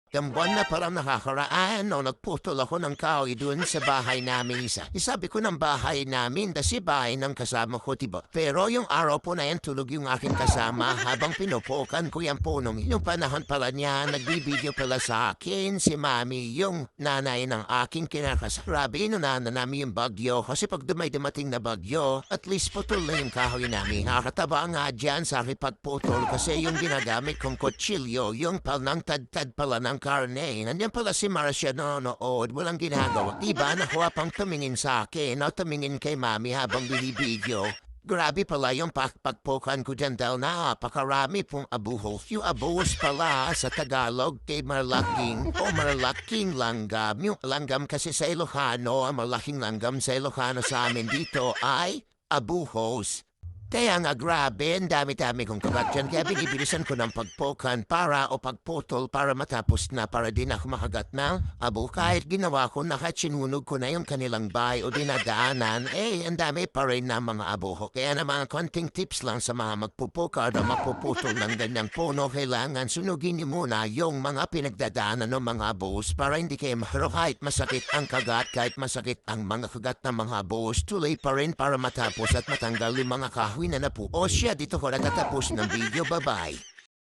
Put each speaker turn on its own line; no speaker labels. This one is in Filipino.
Ilang buwan na parang nakakaraan no, nagputol ako ng kahoy dun sa bahay namin isa. Isabi ko ng bahay namin, kasi bahay ng kasama ko, diba? Pero yung araw po na yan, tulog yung aking kasama habang pinupukan ko yung punong. Yung panahon pala niya, nagbibideo pala sa akin si Mami, yung nanay ng aking kinakasama. Grabe, inunana namin yung bagyo kasi pag dumating na bagyo, at least putol na yung kahoy namin. Nakakataba nga dyan sa aking pagputol kasi yung ginagamit kong kutsilyo, yung palang tad-tad pala ng karne. Nandiyan pala si Marcia nanonood, walang ginagawa. Diba nakuha pang tumingin sa akin o tumingin kay Mami habang binibideo. Grabe pala yung pagpukan ko dyan dahil napakarami pong abuhos. Yung abuhos pala sa Tagalog kay malaking o malaking langgam. Yung langgam kasi sa Ilocano, ang malaking langgam sa Ilocano sa amin dito ay abuhos. Kaya nga grabe, ang dami-dami kong kagat dyan. Kaya binibilisan ko ng pagpukan para o pagputol para matapos na para din ako makagat ng abo. Kahit ginawa ko na kahit sinunog ko na yung kanilang bahay o dinadaanan, ang dami pa rin na mga abo. Kaya na mga konting tips lang sa mga magpupukad o mapuputol ng ganyang puno, kailangan sunugin niyo muna yung mga pinagdadaanan ng mga abos para hindi kayo mahiro kahit masakit ang kagat, kahit masakit ang mga kagat ng mga abos. Tuloy pa rin para matapos at matanggal yung mga kahoy na napu. O siya, dito ko natatapos ng video. Bye-bye.